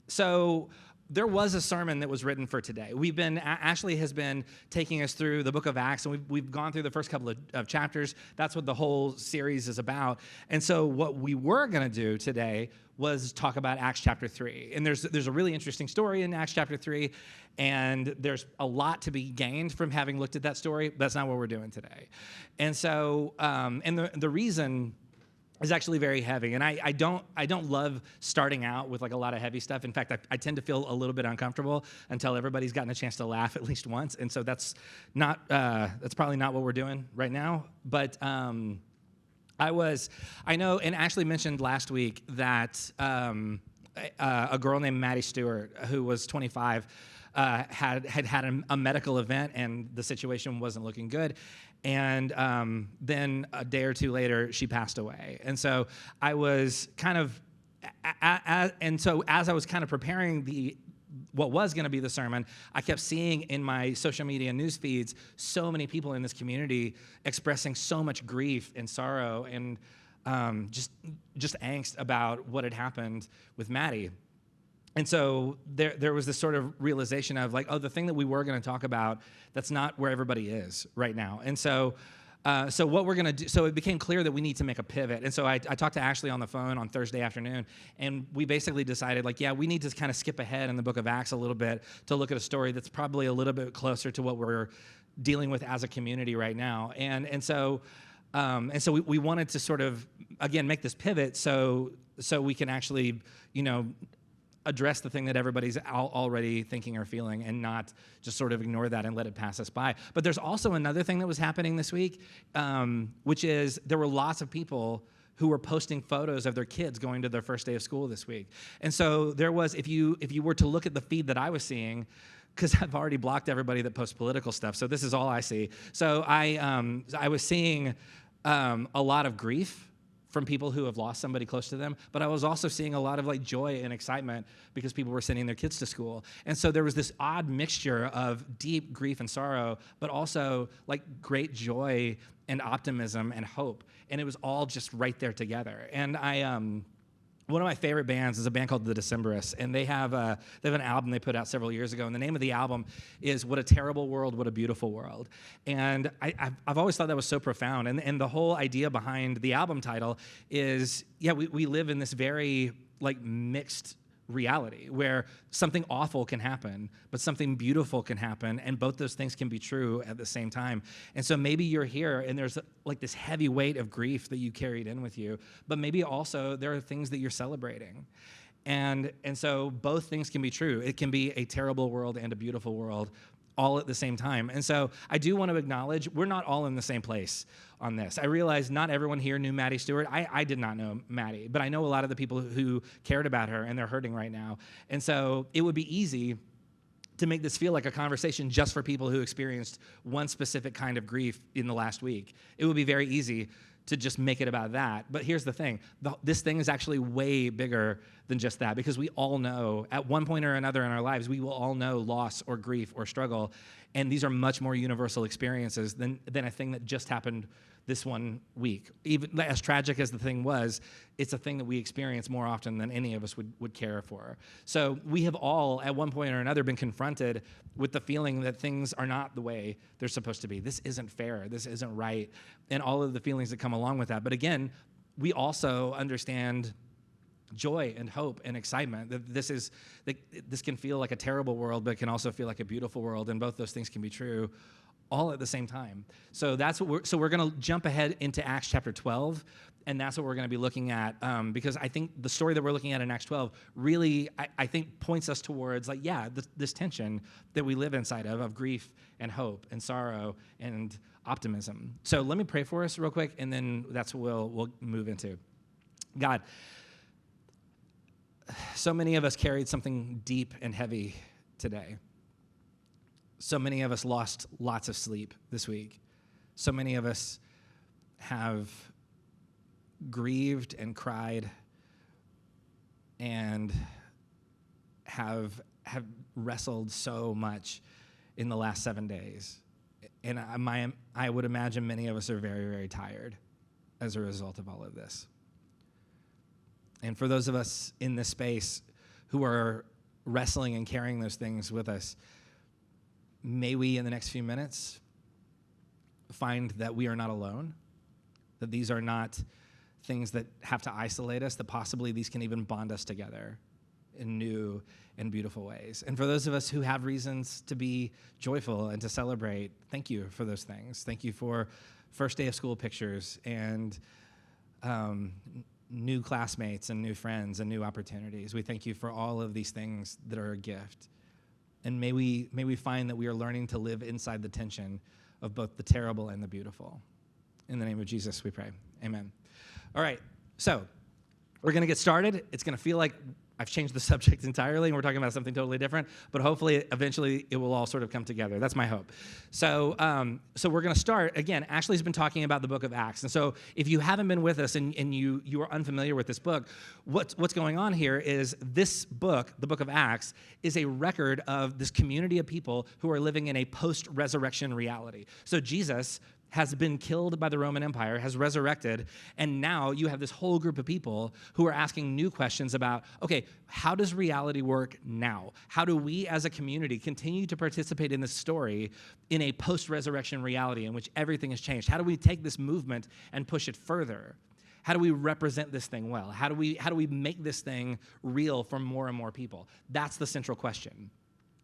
So there was a sermon that was written for today. Ashley has been taking us through the book of Acts, and we've gone through the first couple of chapters. That's what the whole series is about. And so what we were going to do today was talk about Acts chapter 3. And there's a really interesting story in Acts chapter 3, and there's a lot to be gained from having looked at that story. That's not what we're doing today. And so, and the reason is actually very heavy, and I don't love starting out with like a lot of heavy stuff. In fact, I tend to feel a little bit uncomfortable until everybody's gotten a chance to laugh at least once, and so that's probably not what we're doing right now. But I know, and Ashley mentioned last week that a girl named Maddie Stewart, who was 25, had a medical event, and the situation wasn't looking good. And then a day or two later, she passed away. And so I was kind of, as I was kind of preparing what was going to be the sermon, I kept seeing in my social media news feeds so many people in this community expressing so much grief and sorrow and just angst about what had happened with Maddie. And so there was this sort of realization of like, oh, the thing that we were going to talk about, that's not where everybody is right now. And so what we're going to do, so it became clear that we need to make a pivot. And so I talked to Ashley on the phone on Thursday afternoon, and we basically decided like, yeah, we need to kind of skip ahead in the book of Acts a little bit to look at a story that's probably a little bit closer to what we're dealing with as a community right now. And so we wanted to sort of, again, make this pivot so we can actually, address the thing that everybody's already thinking or feeling and not just sort of ignore that and let it pass us by. But there's also another thing that was happening this week, which is there were lots of people who were posting photos of their kids going to their first day of school this week. And so there was, if you were to look at the feed that I was seeing, because I've already blocked everybody that posts political stuff, so this is all I see. So I was seeing a lot of grief from people who have lost somebody close to them, but I was also seeing a lot of like joy and excitement because people were sending their kids to school. And so there was this odd mixture of deep grief and sorrow, but also like great joy and optimism and hope. And it was all just right there together. And one of my favorite bands is a band called The Decemberists, and they have an album they put out several years ago, and the name of the album is What a Terrible World, What a Beautiful World. And I've always thought that was so profound, and the whole idea behind the album title is, yeah, we live in this very like mixed reality where something awful can happen, but something beautiful can happen, and both those things can be true at the same time. And so maybe you're here and there's like this heavy weight of grief that you carried in with you, but maybe also there are things that you're celebrating. And so both things can be true. It can be a terrible world and a beautiful world all at the same time. And so I do want to acknowledge we're not all in the same place on this. I realize not everyone here knew Maddie Stewart. I did not know Maddie, but I know a lot of the people who cared about her, and they're hurting right now. And so it would be easy to make this feel like a conversation just for people who experienced one specific kind of grief in the last week. It would be very easy to just make it about that. But here's the thing. This thing is actually way bigger than just that, because we all know at one point or another in our lives, we will all know loss or grief or struggle. And these are much more universal experiences than a thing that just happened this one week. Even as tragic as the thing was, it's a thing that we experience more often than any of us would care for. So we have all, at one point or another, been confronted with the feeling that things are not the way they're supposed to be. This isn't fair. This isn't right. And all of the feelings that come along with that. But again, we also understand joy and hope and excitement. That this can feel like a terrible world, but it can also feel like a beautiful world, and both those things can be true all at the same time. So we're going to jump ahead into Acts chapter 12, and that's what we're going to be looking at, because I think the story that we're looking at in Acts 12 really, I think, points us towards, like, yeah, this tension that we live inside of grief and hope and sorrow and optimism. So let me pray for us real quick, and then that's what we'll move into. God, so many of us carried something deep and heavy today. So many of us lost lots of sleep this week. So many of us have grieved and cried and have wrestled so much in the last 7 days. And I would imagine many of us are very, very tired as a result of all of this. And for those of us in this space who are wrestling and carrying those things with us, may we in the next few minutes find that we are not alone, that these are not things that have to isolate us, that possibly these can even bond us together in new and beautiful ways. And for those of us who have reasons to be joyful and to celebrate, thank you for those things. Thank you for first day of school pictures and new classmates and new friends and new opportunities. We thank you for all of these things that are a gift. And may we find that we are learning to live inside the tension of both the terrible and the beautiful. In the name of Jesus, we pray. Amen. All right, so we're going to get started. It's going to feel like I've changed the subject entirely, and we're talking about something totally different, but hopefully, eventually, it will all sort of come together. That's my hope. So we're going to start. Again, Ashley's been talking about the book of Acts, and so if you haven't been with us and you are unfamiliar with this book, what's going on here is this book, the book of Acts, is a record of this community of people who are living in a post-resurrection reality. So Jesus has been killed by the Roman Empire, has resurrected, and now you have this whole group of people who are asking new questions about, okay, how does reality work now? How do we as a community continue to participate in this story in a post-resurrection reality in which everything has changed? How do we take this movement and push it further? How do we represent this thing well? How do we make this thing real for more and more people? That's the central question.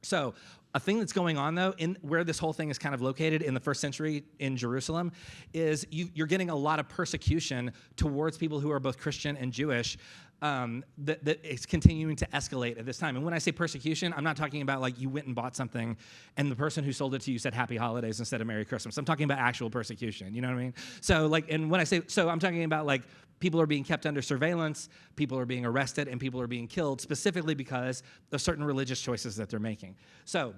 So a thing that's going on, though, in where this whole thing is kind of located in the first century in Jerusalem, is you're getting a lot of persecution towards people who are both Christian and Jewish that is continuing to escalate at this time. And when I say persecution, I'm not talking about like you went and bought something and the person who sold it to you said Happy Holidays instead of Merry Christmas. I'm talking about actual persecution, you know what I mean? So I'm talking about like people are being kept under surveillance, people are being arrested, and people are being killed specifically because of certain religious choices that they're making. So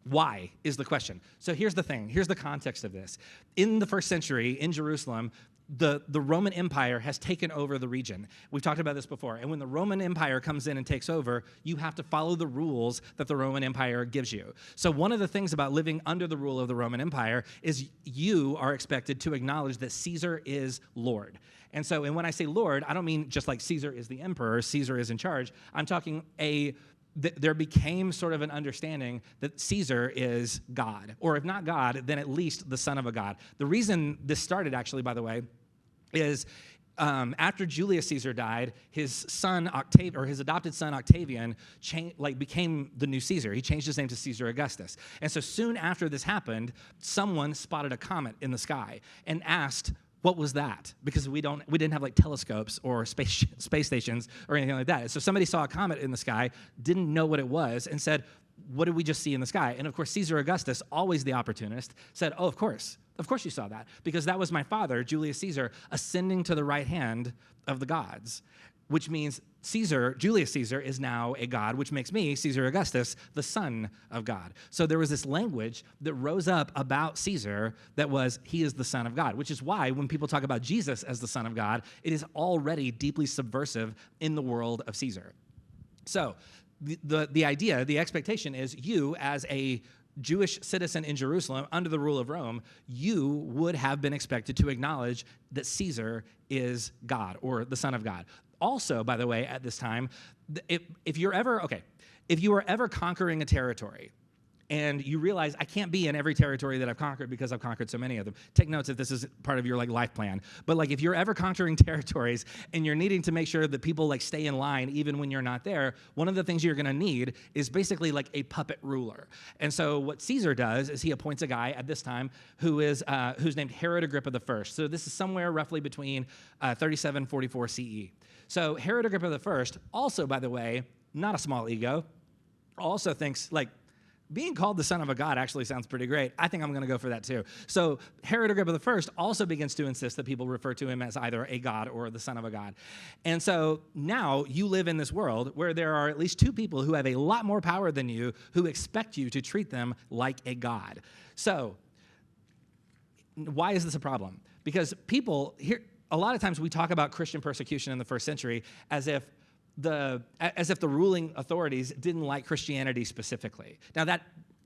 why is the question. So here's the thing. Here's the context of this. In the first century in Jerusalem, the Roman Empire has taken over the region. We've talked about this before. And when the Roman Empire comes in and takes over, you have to follow the rules that the Roman Empire gives you. So one of the things about living under the rule of the Roman Empire is you are expected to acknowledge that Caesar is Lord. And when I say Lord, I don't mean just like Caesar is the emperor, Caesar is in charge. I'm talking there became sort of an understanding that Caesar is God, or if not God, then at least the son of a god. The reason this started, actually, by the way, is after Julius Caesar died, his adopted son Octavian became the new Caesar. He changed his name to Caesar Augustus. And so soon after this happened, someone spotted a comet in the sky and asked, what was that? Because we didn't have like telescopes or space stations or anything like that. So somebody saw a comet in the sky, didn't know what it was, and said, what did we just see in the sky? And of course, Caesar Augustus, always the opportunist, said, oh, of course you saw that, because that was my father, Julius Caesar, ascending to the right hand of the gods, which means Julius Caesar is now a god, which makes me, Caesar Augustus, the son of God. So there was this language that rose up about Caesar that was, he is the son of God, which is why when people talk about Jesus as the son of God, it is already deeply subversive in the world of Caesar. So the idea, the expectation is you as a Jewish citizen in Jerusalem under the rule of Rome, you would have been expected to acknowledge that Caesar is God or the son of God. Also, by the way, at this time, if you are ever conquering a territory and you realize I can't be in every territory that I've conquered because I've conquered so many of them, take notes if this is part of your life plan. But if you're ever conquering territories and you're needing to make sure that people stay in line even when you're not there, one of the things you're going to need is basically a puppet ruler. And so what Caesar does is he appoints a guy at this time who's named Herod Agrippa I. So this is somewhere roughly between 37-44 CE. So Herod Agrippa I, also, by the way, not a small ego, also thinks being called the son of a god actually sounds pretty great. I think I'm going to go for that too. So Herod Agrippa I also begins to insist that people refer to him as either a god or the son of a god. And so now you live in this world where there are at least two people who have a lot more power than you who expect you to treat them like a god. So why is this a problem? Because people here, a lot of times we talk about Christian persecution in the first century as if the ruling authorities didn't like Christianity specifically. Now that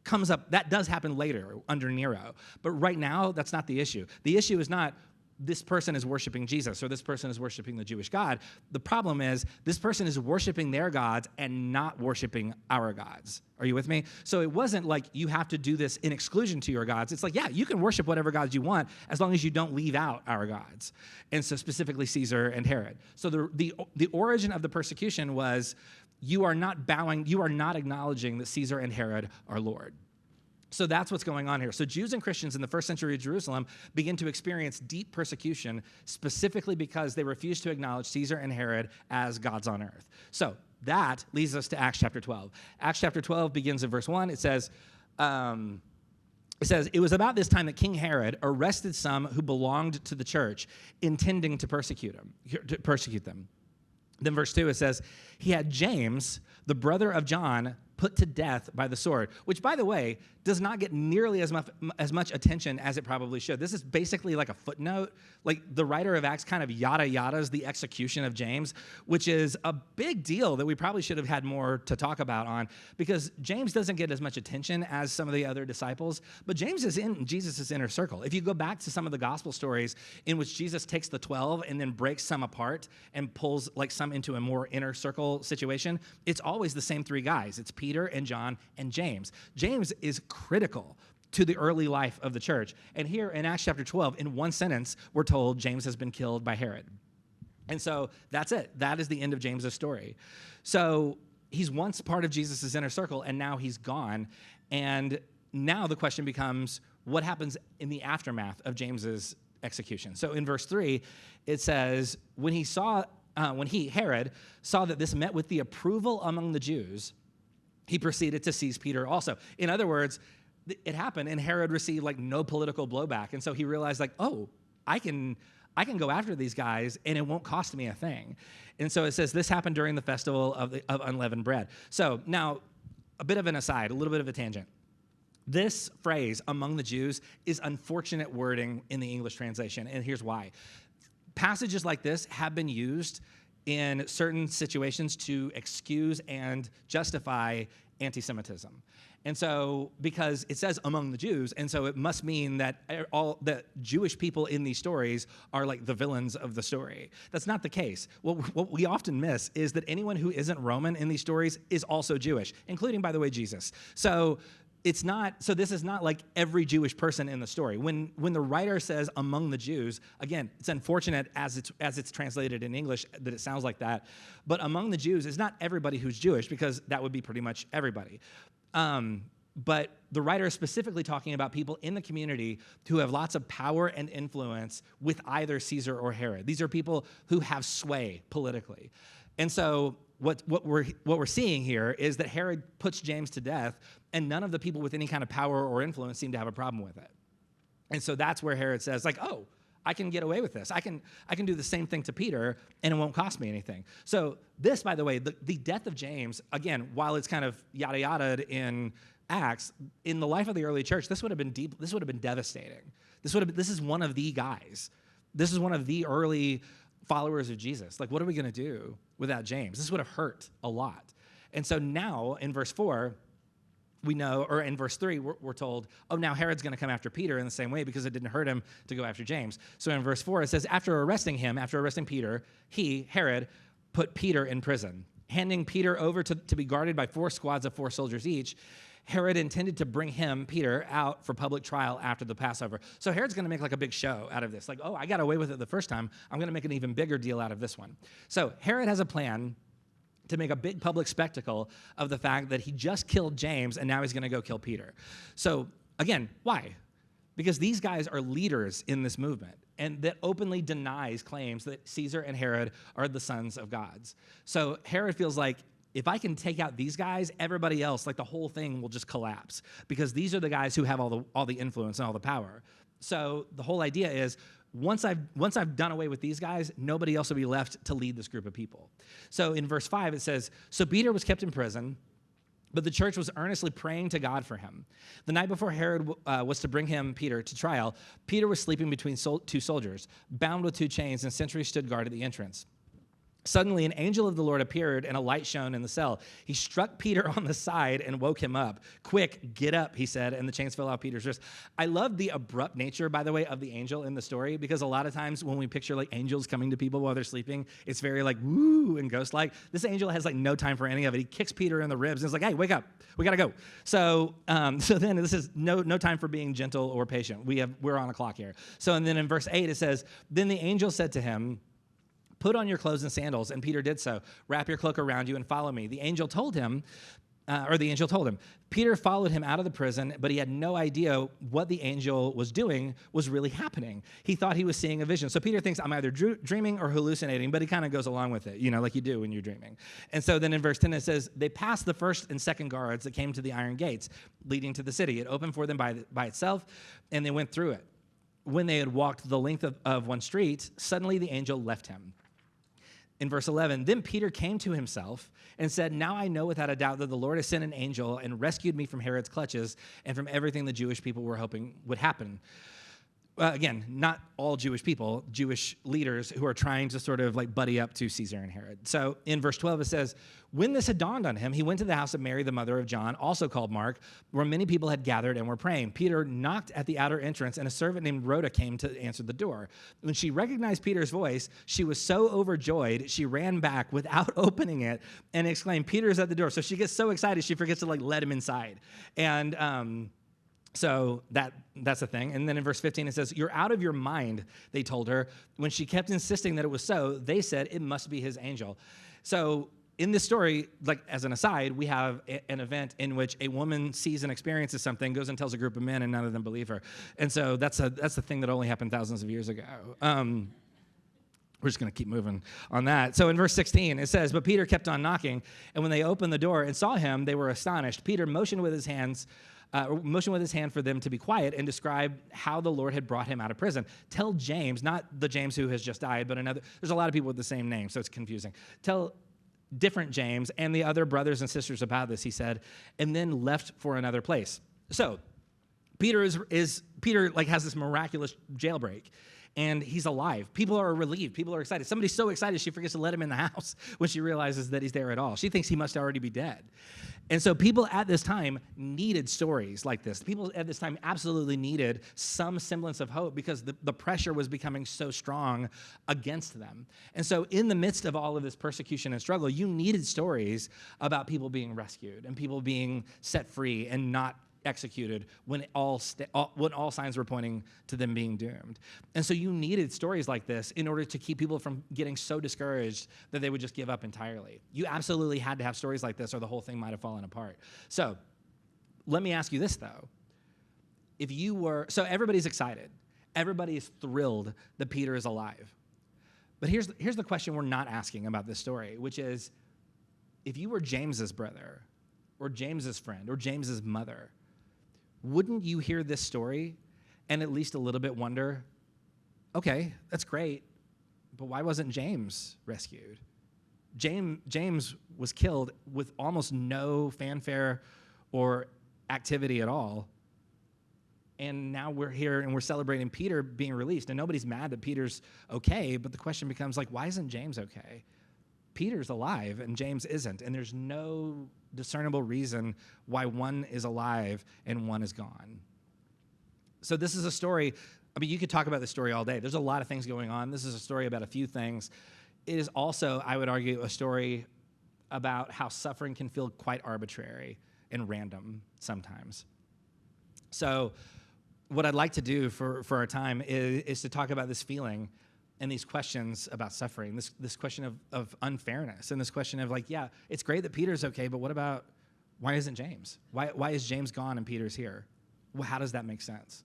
comes up, that does happen later under Nero. But right now, that's not the issue. The issue is not this person is worshiping Jesus or this person is worshiping the Jewish God. The problem is this person is worshiping their gods and not worshiping our gods. Are you with me? So it wasn't like you have to do this in exclusion to your gods. It's like, yeah, you can worship whatever gods you want as long as you don't leave out our gods. And so specifically Caesar and Herod. So the origin of the persecution was you are not bowing, you are not acknowledging that Caesar and Herod are Lord. So that's what's going on here. So Jews and Christians in the first century of Jerusalem begin to experience deep persecution specifically because they refuse to acknowledge Caesar and Herod as gods on earth. So that leads us to Acts chapter 12. Acts chapter 12 begins in verse 1. It says, it was about this time that King Herod arrested some who belonged to the church, intending to persecute them. Then verse 2, it says, he had James, the brother of John, put to death by the sword, which, by the way, does not get nearly as much attention as it probably should. This is basically like a footnote. Like the writer of Acts kind of yada-yadas the execution of James, which is a big deal that we probably should have had more to talk about on, because James doesn't get as much attention as some of the other disciples, but James is in Jesus' inner circle. If you go back to some of the gospel stories in which Jesus takes the 12 and then breaks some apart and pulls like some into a more inner circle situation, it's always the same three guys. It's Peter and John and James. James is critical to the early life of the church. And here in Acts chapter 12, in one sentence, we're told James has been killed by Herod. And so that's it. That is the end of James's story. So he's once part of Jesus' inner circle, and now he's gone. And now the question becomes, what happens in the aftermath of James's execution? So in verse 3, it says, when Herod, saw that this met with the approval among the Jews, he proceeded to seize Peter also. In other words, it happened, and Herod received like no political blowback. And so he realized like, oh, I can go after these guys, and it won't cost me a thing. And so it says this happened during the festival of unleavened bread. So now, a bit of an aside, a little bit of a tangent. This phrase, among the Jews, is unfortunate wording in the English translation, and here's why. Passages like this have been used in certain situations to excuse and justify anti-Semitism. And so, because it says among the Jews, and so it must mean that all the Jewish people in these stories are like the villains of the story. That's not the case. What we often miss is that anyone who isn't Roman in these stories is also Jewish, including, by the way, Jesus. So this is not like every Jewish person in the story. When the writer says among the Jews, again, it's unfortunate as it's translated in English that it sounds like that, but among the Jews is not everybody who's Jewish, because that would be pretty much everybody. But the writer is specifically talking about people in the community who have lots of power and influence with either Caesar or Herod. These are people who have sway politically. And so what we're seeing here is that Herod puts James to death, and none of the people with any kind of power or influence seem to have a problem with it. And so that's where Herod says, like, oh, I can get away with this. I can do the same thing to Peter, and it won't cost me anything. So this, by the way, the death of James, again, while it's kind of yada-yada'd in Acts, in the life of the early church, this would have been devastating. This is one of the guys. This is one of the early followers of Jesus. Like, what are we going to do without James? This would have hurt a lot. And so now in verse 4, we know, or in verse 3, we're told, oh, now Herod's going to come after Peter in the same way because it didn't hurt him to go after James. So in verse 4, it says, after arresting Peter, Herod, put Peter in prison. Handing Peter over to be guarded by 4 squads of 4 soldiers each, Herod intended to bring Peter, out for public trial after the Passover. So Herod's going to make like a big show out of this. Like, oh, I got away with it the first time. I'm going to make an even bigger deal out of this one. So Herod has a plan to make a big public spectacle of the fact that he just killed James, and now he's going to go kill Peter. So again, why? Because these guys are leaders in this movement, and that openly denies claims that Caesar and Herod are the sons of gods. So Herod feels like, if I can take out these guys, everybody else, like the whole thing will just collapse, because these are the guys who have all the influence and all the power. So the whole idea is, once I've done away with these guys, nobody else will be left to lead this group of people. So in verse 5, it says, so Peter was kept in prison, but the church was earnestly praying to God for him. The night before Herod was to bring Peter, to trial, Peter was sleeping between 2 soldiers, bound with 2 chains, and sentries stood guard at the entrance. Suddenly, an angel of the Lord appeared, and a light shone in the cell. He struck Peter on the side and woke him up. "Quick, get up," he said, and the chains fell off Peter's wrist. I love the abrupt nature, by the way, of the angel in the story, because a lot of times when we picture like angels coming to people while they're sleeping, it's very like woo and ghost-like. This angel has like no time for any of it. He kicks Peter in the ribs and is like, "Hey, wake up, we gotta go." So then this is no time for being gentle or patient. We're on a clock here. So and then in verse 8 it says, "Then the angel said to him, 'Put on your clothes and sandals,' and Peter did so. 'Wrap your cloak around you and follow me.' The angel told him. Peter followed him out of the prison, but he had no idea what the angel was doing was really happening. He thought he was seeing a vision. So Peter thinks, I'm either dreaming or hallucinating, but he kind of goes along with it, like you do when you're dreaming. And so then in verse 10 it says, they passed the first and second guards that came to the iron gates leading to the city. It opened for them by itself, and they went through it. When they had walked the length of one street, suddenly the angel left him. In verse 11, then Peter came to himself and said, "Now I know without a doubt that the Lord has sent an angel and rescued me from Herod's clutches and from everything the Jewish people were hoping would happen." Again, not all Jewish people, Jewish leaders who are trying to sort of like buddy up to Caesar and Herod. So in verse 12 it says, when this had dawned on him, he went to the house of Mary, the mother of John, also called Mark, where many people had gathered and were praying. Peter knocked at the outer entrance, and a servant named Rhoda came to answer the door. When she recognized Peter's voice, she was so overjoyed, she ran back without opening it and exclaimed, "Peter's at the door." So she gets so excited, she forgets to like let him inside. And so that's a thing. And then in verse 15, it says, "You're out of your mind," they told her. When she kept insisting that it was so, they said, "It must be his angel." So in this story, like as an aside, we have an event in which a woman sees and experiences something, goes and tells a group of men, and none of them believe her. And so that's a thing that only happened thousands of years ago. We're just going to keep moving on that. So in verse 16, it says, "But Peter kept on knocking, and when they opened the door and saw him, they were astonished. Peter motioned with his hand for them to be quiet and described how the Lord had brought him out of prison. Tell James," not the James who has just died, but another. There's a lot of people with the same name, so it's confusing. "Tell different James and the other brothers and sisters about this," he said, and then left for another place. So Peter has this miraculous jailbreak, and he's alive. People are relieved. People are excited. Somebody's so excited she forgets to let him in the house when she realizes that he's there at all. She thinks he must already be dead. And so people at this time needed stories like this. People at this time absolutely needed some semblance of hope because the pressure was becoming so strong against them. And so in the midst of all of this persecution and struggle, you needed stories about people being rescued and people being set free and not executed when all signs were pointing to them being doomed. And so you needed stories like this in order to keep people from getting so discouraged that they would just give up entirely. You absolutely had to have stories like this or the whole thing might have fallen apart. So let me ask you this, though. So everybody's excited. Everybody is thrilled that Peter is alive. But here's the question we're not asking about this story, which is, if you were James's brother or James's friend or James's mother, wouldn't you hear this story and at least a little bit wonder, okay, that's great, but why wasn't James rescued? James was killed with almost no fanfare or activity at all. And now we're here and we're celebrating Peter being released. And nobody's mad that Peter's okay, but the question becomes like, why isn't James okay? Peter's alive and James isn't. And there's no discernible reason why one is alive and one is gone. So this is a story, you could talk about this story all day. There's a lot of things going on. This is a story about a few things. It is also, I would argue, a story about how suffering can feel quite arbitrary and random sometimes. So what I'd like to do for our time is to talk about this feeling and these questions about suffering, this question of unfairness, and this question of like, yeah, it's great that Peter's okay, but what about, why isn't James? Why is James gone and Peter's here? Well, how does that make sense?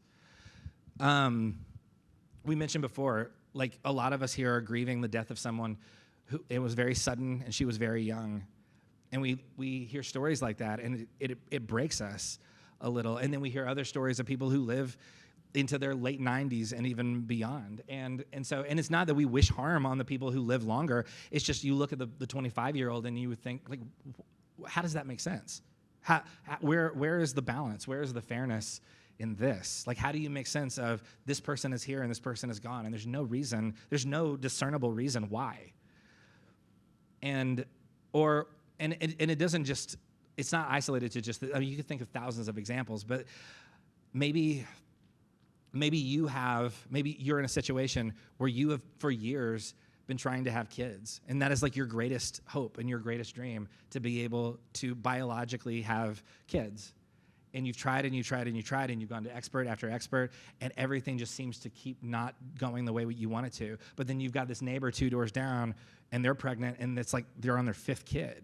We mentioned before, like a lot of us here are grieving the death of someone who it was very sudden and she was very young. And we hear stories like that and it breaks us a little. And then we hear other stories of people who live into their late 90s and even beyond. And it's not that we wish harm on the people who live longer. It's just you look at the 25-year-old and you would think, like, how does that make sense? Where is the balance? Where is the fairness in this? Like, how do you make sense of this person is here and this person is gone? And there's no discernible reason why. And it doesn't just, it's not isolated to just, I mean, you could think of thousands of examples, but maybe you're in a situation where you have for years been trying to have kids, and that is like your greatest hope and your greatest dream, to be able to biologically have kids. And you've tried and you tried and you tried, and you've gone to expert after expert, and everything just seems to keep not going the way you want it to. But then you've got this neighbor 2 doors down, and they're pregnant, and it's like they're on their 5th kid.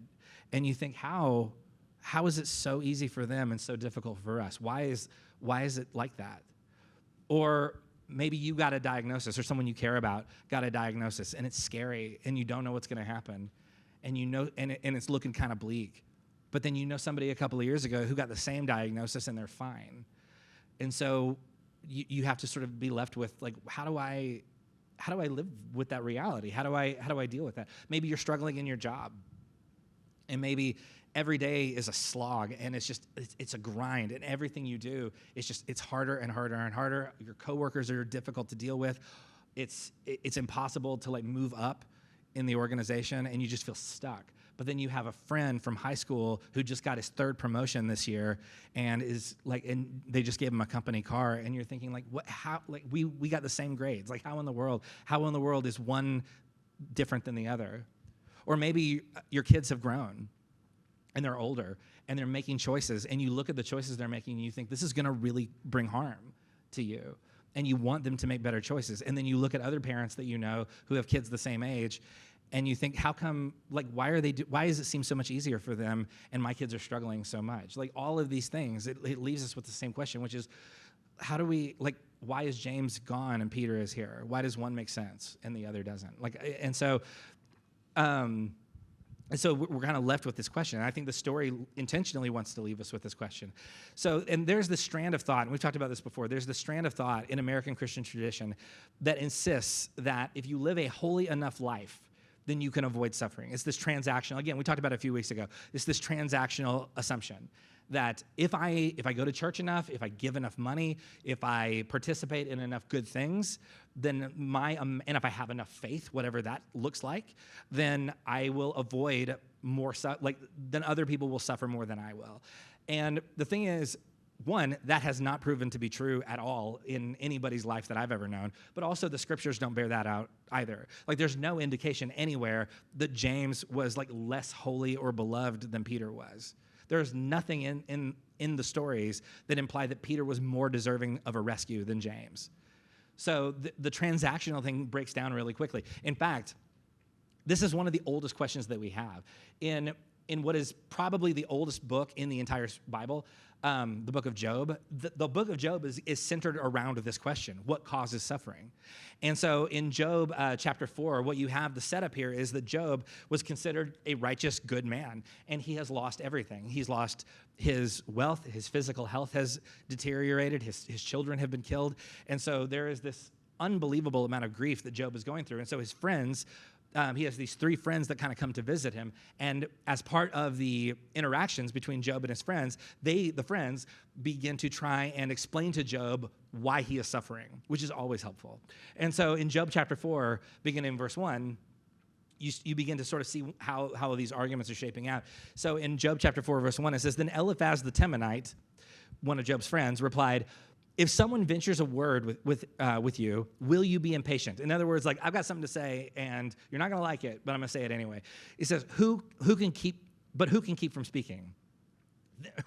And you think, how is it so easy for them and so difficult for us? Why is it like that? Or maybe you got a diagnosis, or someone you care about got a diagnosis, and it's scary, and you don't know what's going to happen, and you know, and it's looking kind of bleak. But then you know somebody a couple of years ago who got the same diagnosis, and they're fine. And so you have to sort of be left with, like, how do I live with that reality? How do I deal with that? Maybe you're struggling in your job, and maybe every day is a slog, and it's a grind, and everything you do it's harder and harder and harder. Your coworkers are difficult to deal with. It's impossible to like move up in the organization, and you just feel stuck. But then you have a friend from high school who just got his 3rd promotion this year, and and they just gave him a company car, and you're thinking, like, what? How? Like, we got the same grades. Like, how in the world is one different than the other? Or maybe your kids have grown, and they're older, and they're making choices, and you look at the choices they're making, and you think, this is going to really bring harm to you, and you want them to make better choices. And then you look at other parents that you know who have kids the same age, and you think, how come, like, why does it seem so much easier for them, and my kids are struggling so much? Like, all of these things, it leaves us with the same question, which is, how do we, like, why is James gone and Peter is here? Why does one make sense and the other doesn't? Like, and so we're kind of left with this question. And I think the story intentionally wants to leave us with this question. So, and there's this strand of thought, and we've talked about this before, there's this strand of thought in American Christian tradition that insists that if you live a holy enough life, then you can avoid suffering. It's this transactional, again, we talked about it a few weeks ago, it's this transactional assumption that if I go to church enough, if I give enough money, if I participate in enough good things, then and if I have enough faith, whatever that looks like, then I will avoid more, then other people will suffer more than I will. And the thing is, one, that has not proven to be true at all in anybody's life that I've ever known, but also the scriptures don't bear that out either. Like, there's no indication anywhere that James was like less holy or beloved than Peter was. There's nothing in the stories that imply that Peter was more deserving of a rescue than James. So the transactional thing breaks down really quickly. In fact, this is one of the oldest questions that we have. In what is probably the oldest book in the entire Bible, the book of Job, the book of Job is centered around this question: what causes suffering? And so in Job chapter 4, what you have, the setup here is that Job was considered a righteous, good man, and he has lost everything. He's lost his wealth, his physical health has deteriorated, his children have been killed, and so there is this unbelievable amount of grief that Job is going through. And so his friends, he has these 3 friends that kind of come to visit him, and as part of the interactions between Job and his friends, the friends begin to try and explain to Job why he is suffering, which is always helpful. And so in Job chapter 4, beginning in verse 1, you begin to sort of see how these arguments are shaping out. So in Job chapter 4, verse 1, it says, "Then Eliphaz the Temanite, one of Job's friends, replied, 'If someone ventures a word with you, will you be impatient?'" In other words, like, I've got something to say, and you're not going to like it, but I'm going to say it anyway. He says, who can keep from speaking?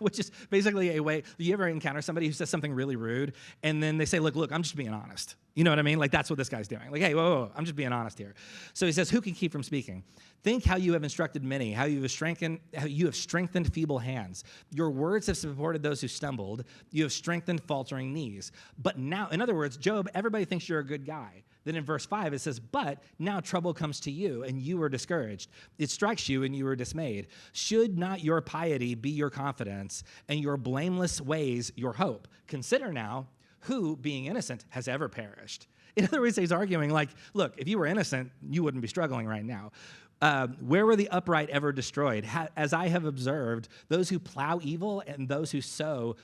Which is basically a way, you ever encounter somebody who says something really rude, and then they say, look, I'm just being honest. You know what I mean? Like, that's what this guy's doing. Like, hey, whoa, I'm just being honest here. So he says, who can keep from speaking? Think how you have instructed many, how you have strengthened feeble hands. Your words have supported those who stumbled. You have strengthened faltering knees. But now, in other words, Job, everybody thinks you're a good guy. Then in verse 5, it says, "But now trouble comes to you, and you are discouraged. It strikes you, and you are dismayed. Should not your piety be your confidence, and your blameless ways your hope? Consider now, who, being innocent, has ever perished?" In other words, he's arguing, like, look, if you were innocent, you wouldn't be struggling right now. Where were the upright ever destroyed? As I have observed, those who plow evil and those who sow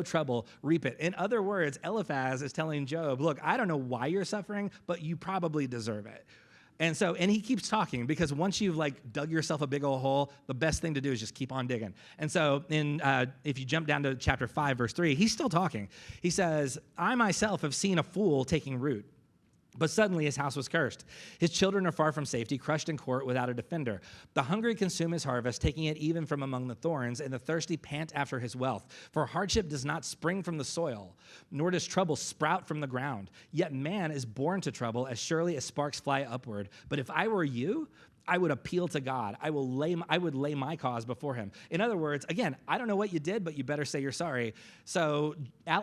trouble reap it. In other words, Eliphaz is telling Job, look, I don't know why you're suffering, but you probably deserve it. And he keeps talking because once you've like dug yourself a big old hole, the best thing to do is just keep on digging. And so if you jump down to chapter 5, verse 3, he's still talking. He says, I myself have seen a fool taking root. But suddenly his house was cursed. His children are far from safety, crushed in court without a defender. The hungry consume his harvest, taking it even from among the thorns, and the thirsty pant after his wealth. For hardship does not spring from the soil, nor does trouble sprout from the ground. Yet man is born to trouble as surely as sparks fly upward. But if I were you, I would appeal to God. I would lay my cause before him. In other words, again, I don't know what you did, but you better say you're sorry. So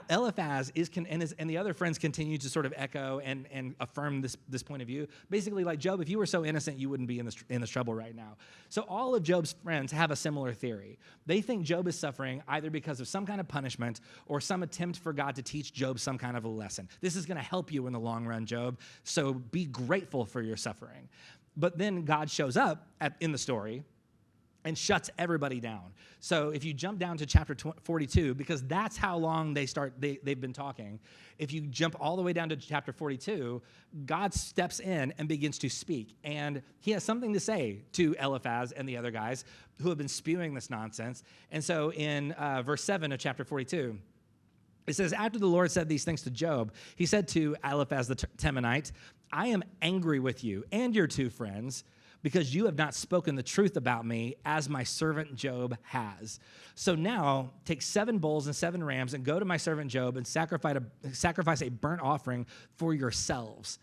Eliphaz and the other friends continue to sort of echo and affirm this point of view. Basically, like Job, if you were so innocent, you wouldn't be in this trouble right now. So all of Job's friends have a similar theory. They think Job is suffering either because of some kind of punishment or some attempt for God to teach Job some kind of a lesson. This is going to help you in the long run, Job. So be grateful for your suffering. But then God shows up in the story and shuts everybody down. So if you jump down to chapter 42, because that's how long they've been talking. If you jump all the way down to chapter 42, God steps in and begins to speak. And he has something to say to Eliphaz and the other guys who have been spewing this nonsense. And so in verse 7 of chapter 42, it says, after the Lord said these things to Job, he said to Eliphaz the Temanite, I am angry with you and your two friends because you have not spoken the truth about me as my servant Job has. So now take 7 bulls and 7 rams and go to my servant Job and sacrifice a burnt offering for yourselves.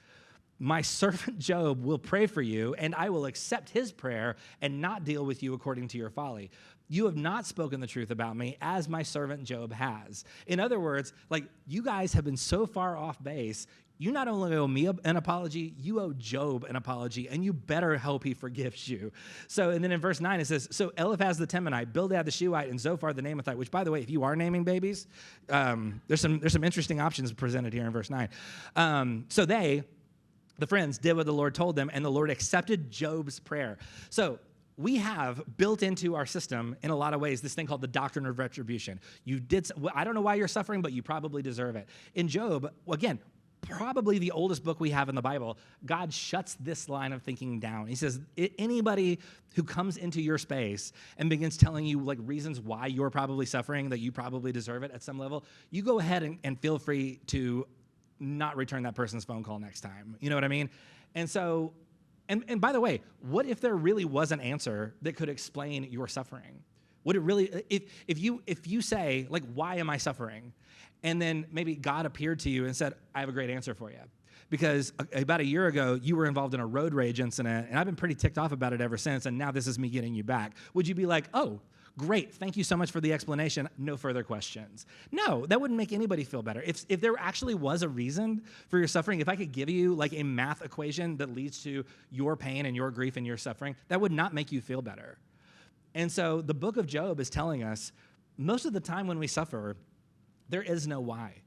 My servant Job will pray for you, and I will accept his prayer and not deal with you according to your folly. You have not spoken the truth about me as my servant Job has. In other words, like you guys have been so far off base, you not only owe me an apology, you owe Job an apology, and you better hope he forgives you. So, and then in verse 9 it says, so Eliphaz the Temanite, Bildad the Shuhite, and Zophar the Naamathite, which by the way, if you are naming babies, there's some interesting options presented here in verse 9. So the friends did what the Lord told them, and the Lord accepted Job's prayer. So we have built into our system in a lot of ways this thing called the doctrine of retribution. I don't know why you're suffering, but you probably deserve it. In Job, again, probably the oldest book we have in the Bible, God shuts this line of thinking down. He says, anybody who comes into your space and begins telling you like reasons why you're probably suffering, that you probably deserve it at some level, you go ahead and feel free to not return that person's phone call next time. You know what I mean? And so, and by the way, what if there really was an answer that could explain your suffering? Would it really, if you say, like, why am I suffering? And then maybe God appeared to you and said, I have a great answer for you. Because about a year ago, you were involved in a road rage incident, and I've been pretty ticked off about it ever since, and now this is me getting you back. Would you be like, oh, great, thank you so much for the explanation, no further questions? No, that wouldn't make anybody feel better. If there actually was a reason for your suffering, if I could give you like a math equation that leads to your pain and your grief and your suffering, that would not make you feel better. And so the book of Job is telling us most of the time when we suffer, there is no why.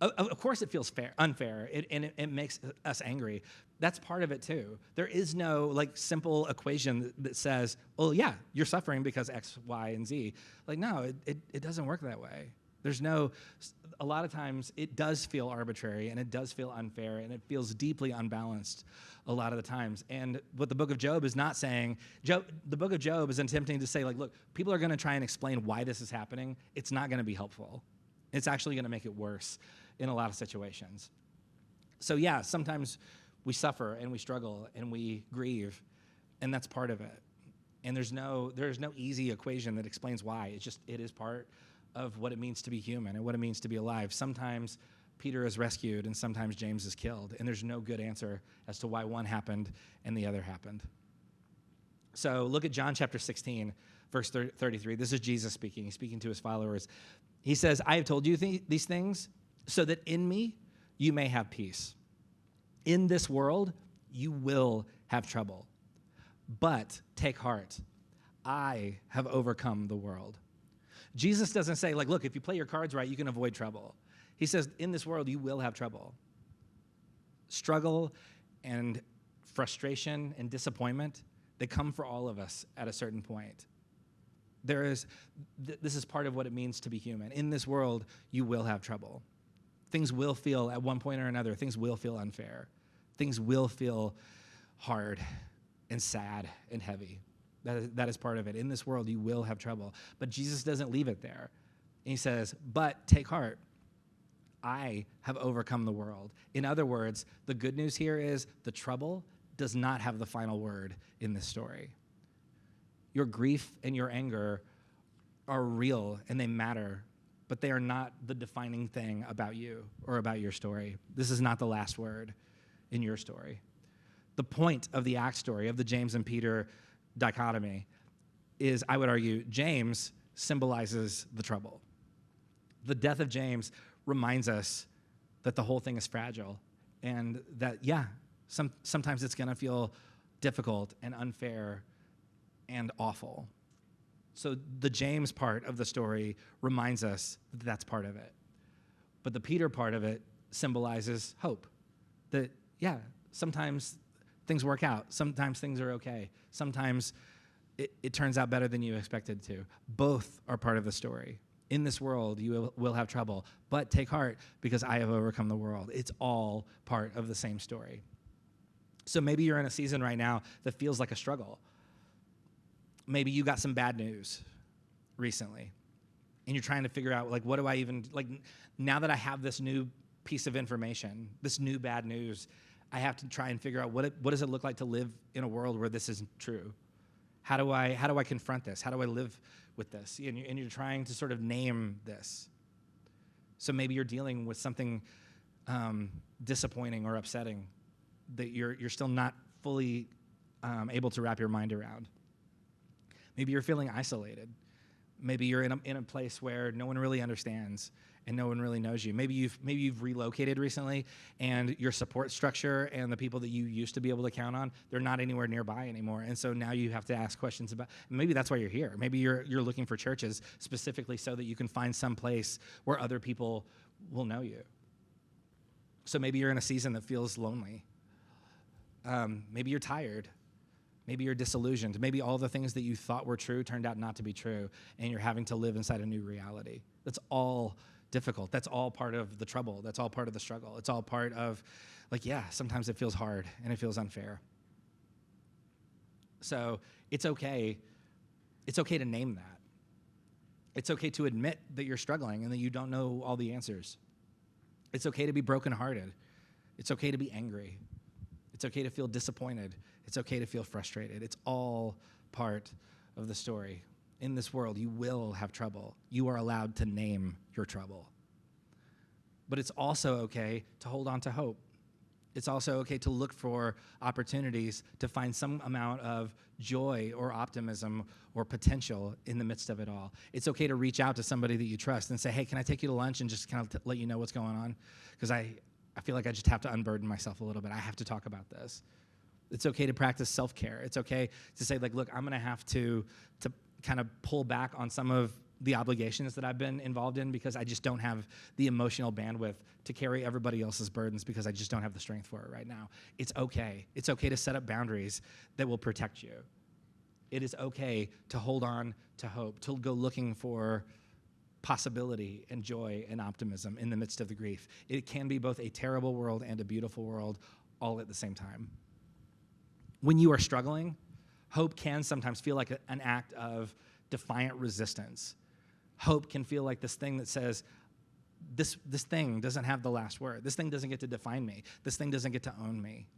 Of course it feels unfair, and it makes us angry. That's part of it too. There is no like simple equation that says, oh yeah, you're suffering because X, Y, and Z. Like no, it doesn't work that way. A lot of times it does feel arbitrary and it does feel unfair and it feels deeply unbalanced a lot of the times. And what the book of Job is not saying, the book of Job is attempting to say like, look, people are gonna try and explain why this is happening. It's not gonna be helpful. It's actually gonna make it worse in a lot of situations. So yeah, sometimes we suffer and we struggle and we grieve, and that's part of it. And there's no easy equation that explains why. It is part of what it means to be human and what it means to be alive. Sometimes Peter is rescued and sometimes James is killed, and there's no good answer as to why one happened and the other happened. So look at John chapter 16, verse 33. This is Jesus speaking. He's speaking to his followers. He says, I have told you these things so that in me you may have peace. In this world you will have trouble, but take heart. I have overcome the world. Jesus doesn't say, like, look, if you play your cards right, you can avoid trouble. He says, in this world you will have trouble. Struggle and frustration and disappointment, they come for all of us at a certain point. This is part of what it means to be human. In this world, you will have trouble. Things will feel, at one point or another, things will feel unfair. Things will feel hard and sad and heavy. That is part of it. In this world, you will have trouble. But Jesus doesn't leave it there. And he says, but take heart. I have overcome the world. In other words, the good news here is the trouble does not have the final word in this story. Your grief and your anger are real and they matter, but they are not the defining thing about you or about your story. This is not the last word in your story. The point of the Acts story, of the James and Peter dichotomy, is, I would argue, James symbolizes the trouble. The death of James reminds us that the whole thing is fragile and that, sometimes it's going to feel difficult and unfair and awful. So the James part of the story reminds us that that's part of it. But the Peter part of it symbolizes hope. That, sometimes things work out. Sometimes things are okay. Sometimes it turns out better than you expected to. Both are part of the story. In this world, you will have trouble, but take heart because I have overcome the world. It's all part of the same story. So maybe you're in a season right now that feels like a struggle. Maybe you got some bad news recently, and you're trying to figure out, what do I even, now that I have this new piece of information, this new bad news, I have to try and figure out what does it look like to live in a world where this isn't true? How do I confront this? How do I live with this? And you're trying to sort of name this. So maybe you're dealing with something disappointing or upsetting that you're still not fully able to wrap your mind around. Maybe you're feeling isolated. Maybe you're in a place where no one really understands and no one really knows you. Maybe you've relocated recently, and your support structure and the people that you used to be able to count on, they're not anywhere nearby anymore. And so now you have to ask questions about. Maybe that's why you're here. Maybe you're looking for churches specifically so that you can find some place where other people will know you. So maybe you're in a season that feels lonely. Maybe you're tired. Maybe you're disillusioned. Maybe all the things that you thought were true turned out not to be true, and you're having to live inside a new reality. That's all difficult. That's all part of the trouble. That's all part of the struggle. It's all part of, sometimes it feels hard and it feels unfair. So it's okay. It's okay to name that. It's okay to admit that you're struggling and that you don't know all the answers. It's okay to be brokenhearted. It's okay to be angry. It's okay to feel disappointed. It's okay to feel frustrated. It's all part of the story. In this world, you will have trouble. You are allowed to name your trouble. But it's also okay to hold on to hope. It's also okay to look for opportunities to find some amount of joy or optimism or potential in the midst of it all. It's okay to reach out to somebody that you trust and say, hey, can I take you to lunch and just kind of let you know what's going on? Because I feel like I just have to unburden myself a little bit. I have to talk about this. It's okay to practice self-care. It's okay to say, look, I'm going to have to kind of pull back on some of the obligations that I've been involved in because I just don't have the emotional bandwidth to carry everybody else's burdens because I just don't have the strength for it right now. It's okay. It's okay to set up boundaries that will protect you. It is okay to hold on to hope, to go looking for possibility and joy and optimism in the midst of the grief. It can be both a terrible world and a beautiful world all at the same time. When you are struggling, hope can sometimes feel like an act of defiant resistance. Hope can feel like this thing that says, this thing doesn't have the last word. This thing doesn't get to define me. This thing doesn't get to own me.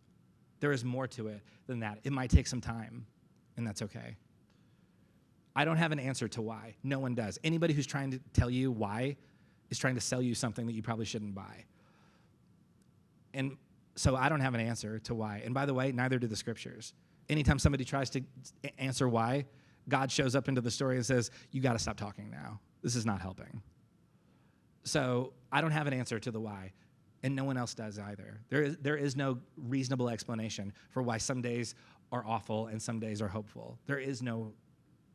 There is more to it than that. It might take some time, and that's okay. I don't have an answer to why. No one does. Anybody who's trying to tell you why is trying to sell you something that you probably shouldn't buy. And so I don't have an answer to why. And by the way, neither do the scriptures. Anytime somebody tries to answer why, God shows up into the story and says, you got to stop talking now. This is not helping. So I don't have an answer to the why, and no one else does either. There is no reasonable explanation for why some days are awful and some days are hopeful. There is no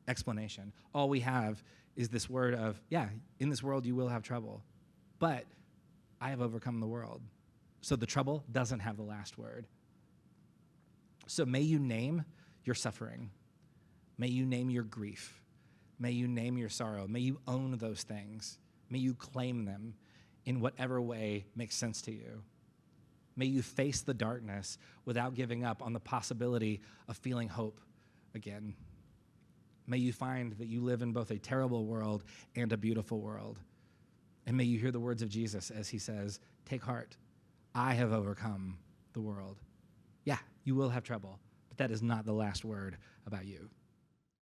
explanation. All we have is this word of, in this world you will have trouble, but I have overcome the world. So the trouble doesn't have the last word. So may you name your suffering. May you name your grief. May you name your sorrow. May you own those things. May you claim them in whatever way makes sense to you. May you face the darkness without giving up on the possibility of feeling hope again. May you find that you live in both a terrible world and a beautiful world. And may you hear the words of Jesus as he says, take heart, I have overcome the world. Yeah, you will have trouble, but that is not the last word about you.